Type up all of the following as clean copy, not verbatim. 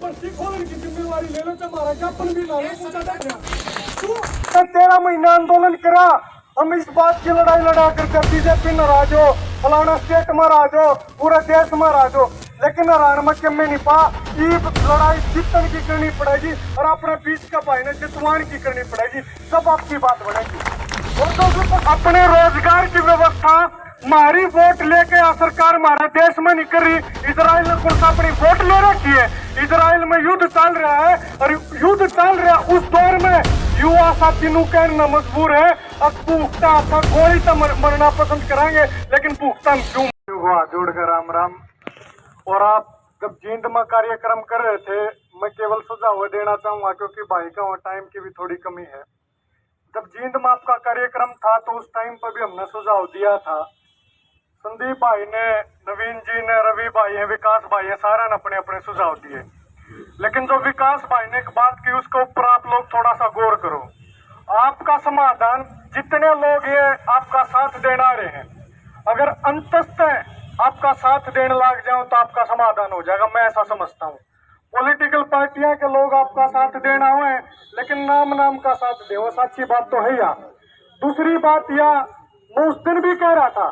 पर्ची खोलने की जिम्मेवारी ले लो, हमारा ज्ञापन भी ला लो। 13 महीना आंदोलन करा, हम इस बात की लड़ाई लड़ा करके बीजेपी नाराज हो, फलाना स्टेट महाराज हो, पूरा देश महाराज हो, लेकिन हरान में कम में नहीं पा। ये लड़ाई जीतन की करनी पड़ेगी और अपने बीच का भाई ने जितवान की करनी पड़ेगी, सब आपकी बात बनेगी। और तो अपने रोजगार की व्यवस्था हमारी वोट लेके आ सरकार हमारे देश में नहीं कर रही। इजराइल ने कुछ अपनी वोट ले रखी है, इजराइल में युद्ध चल रहा है और युद्ध चल रहा है उस दौर में युवा साथी नु कहना मजबूर है। अब भूखता था गोली तो मरना पसंद कराएंगे, लेकिन भूखता क्यों हुआ। जोड़कर राम राम। और आप जब जींद में कार्यक्रम कर रहे थे, मैं केवल सुझाव देना चाहूंगा क्योंकि भाई का और टाइम की भी थोड़ी कमी है। जब जींद में आपका कार्यक्रम था तो उस टाइम पर भी हमने सुझाव दिया था। संदीप भाई ने, नवीन जी ने, रवि भाई है, विकास भाई है, सारा ने अपने अपने सुझाव दिए, लेकिन जो विकास भाई ने एक बात की उसके ऊपर आप लोग थोड़ा सा गौर करो। आपका समाधान, जितने लोग ये आपका साथ देना रहे हैं, अगर अंततः आपका साथ देने लग जाओ तो आपका समाधान हो जाएगा, मैं ऐसा समझता हूँ। पॉलिटिकल पार्टियां के लोग आपका साथ देना हुए, लेकिन नाम नाम का साथ दे, वो सच्ची बात तो है। या दूसरी बात, या मैं उस दिन भी कह रहा था,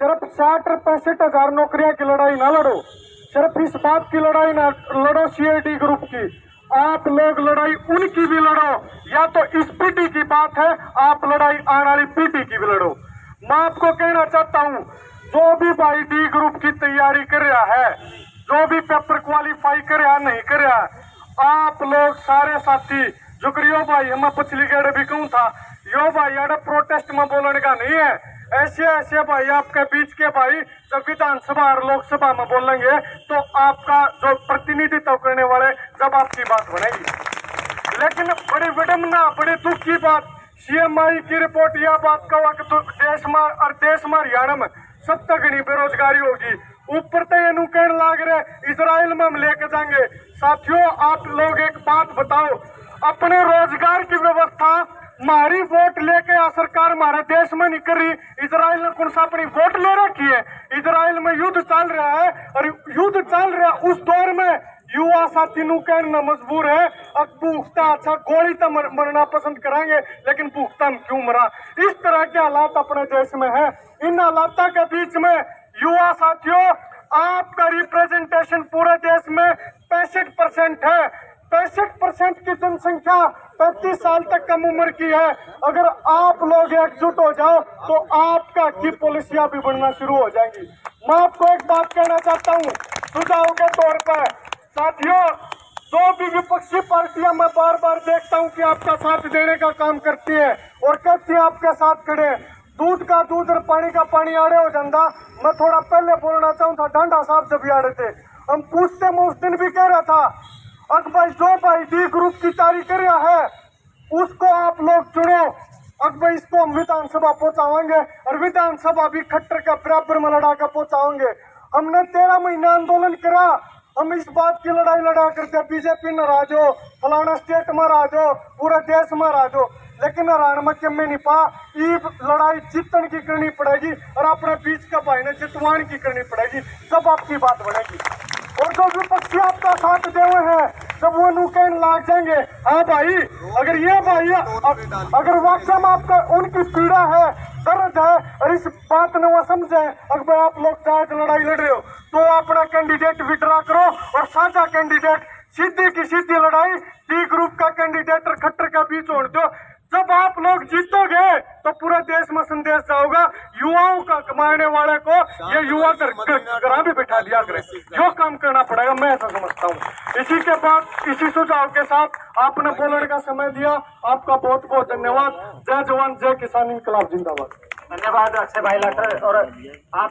सिर्फ 60 और 65 हजार नौकरियां की लड़ाई ना लड़ो, सिर्फ इस बात की लड़ाई ना लड़ो सीआईडी ग्रुप की, आप लोग लड़ाई उनकी भी लड़ो। या तो इस पीटी की बात है, आप लड़ाई आने वाली पीटी की भी लड़ो। मैं आपको कहना चाहता हूँ, जो भी भाई डी ग्रुप की तैयारी कर रहा है, जो भी पेपर क्वालिफाई कर रहा नहीं कर रहा, आप लोग सारे साथी जुगरियो भाई, मैं पिछली गेड़ भी कहूँ था, यो भाई अरे प्रोटेस्ट में बोलने का नहीं है। ऐसे ऐसे भाई आपके बीच के भाई जब विधानसभा और लोकसभा में बोलेंगे तो आपका जो प्रतिनिधित्व करने वाले जब आपकी बात बनेगी। लेकिन बड़ी विडम्बना, बड़ी दुख की बात, सीएमआई की रिपोर्ट यह बात का कि तो देश में हरियाणा में 70 गुनी बेरोजगारी होगी। ऊपर तो ये कहने लाग रहे इजराइल में हम लेके जाएंगे। साथियों, आप लोग एक बात बताओ, अपने रोजगार की व्यवस्था हमारी वोट लेके आ सरकार हमारे देश में नहीं कर रही। इजराइल ने कौन सा अपनी वोट ले रखी है, इजराइल में युद्ध चल रहा है और युद्ध चल रहा है उस दौर में युवा साथी नु कहना मजबूर है। अब भूखता अच्छा गोली तो मरना पसंद कराएंगे, लेकिन भूखता हम क्यों मरा। इस तरह के हालात अपने देश में है। इन हालातों के बीच में युवा साथियों, आपका रिप्रेजेंटेशन पूरे देश में 65% है। 65% की जनसंख्या 35 साल तक कम उम्र की है। अगर आप लोग एकजुट हो जाओ तो आपका की पॉलिसियां भी बनना शुरू हो जाएंगी। मैं आपको एक बात कहना चाहता हूँ सुझाव के तौर पर, साथियों, जो भी विपक्षी पार्टियां मैं बार बार देखता हूँ कि आपका साथ देने का काम करती है और कहती है आपके साथ खड़े, दूध का दूध और पानी का पानी आड़े हो जाता। मैं थोड़ा पहले बोलना चाहूँ था, डांडा साहब जब आड़े थे, हम पूछते, मैं उस दिन भी कह रहा था, अब भाई जो भाई डी ग्रुप की तैयारी कर रहा है उसको आप लोग चुनो। अब भाई इसको हम विधानसभा पहुंचाएंगे और विधानसभा भी खट्टर का बराबर में लड़ा कर पहुंचाएंगे। हमने 13 महीना आंदोलन करा, हम इस बात की लड़ाई लड़ा करके बीजेपी नाराज हो, फलाना स्टेट महाराज हो, पूरा देश महाराज हो, लेकिन हरान में कम में नहीं पा। ये लड़ाई जीतन की करनी पड़ेगी और अपने बीच का भाई ने जितवान की करनी पड़ेगी, सब आपकी बात बनेगी। और जो विपक्षी आपका साथ दे हुए हैं, जब वो नुकैन लाग जाएंगे, हाँ भाई, अगर ये भाई अगर वाकई में आपका उनकी पीड़ा है, दर्द है और इस बात ने वो समझे, अगर आप लोग चाहे लड़ाई लड़ रहे हो तो अपना कैंडिडेट विड्रा करो और साझा कैंडिडेट, सीधी की सीधी लड़ाई डी ग्रुप का कैंडिडेट और खट्टर का बीच छोड़ दो। जब आप लोग जीतोगे तो पूरे देश में संदेश जाओगा युवाओं का, कमाने वाले को ये युवा घर भी बैठा दिया करे, जो काम करना पड़ेगा, मैं ऐसा समझता हूँ। इसी के बाद इसी सुझाव के साथ आपने बोलने का समय दिया, आपका बहुत बहुत धन्यवाद। जय जवान जय किसान, इनकलाब जिंदाबाद। धन्यवाद अक्षय भाई लाटर। और आप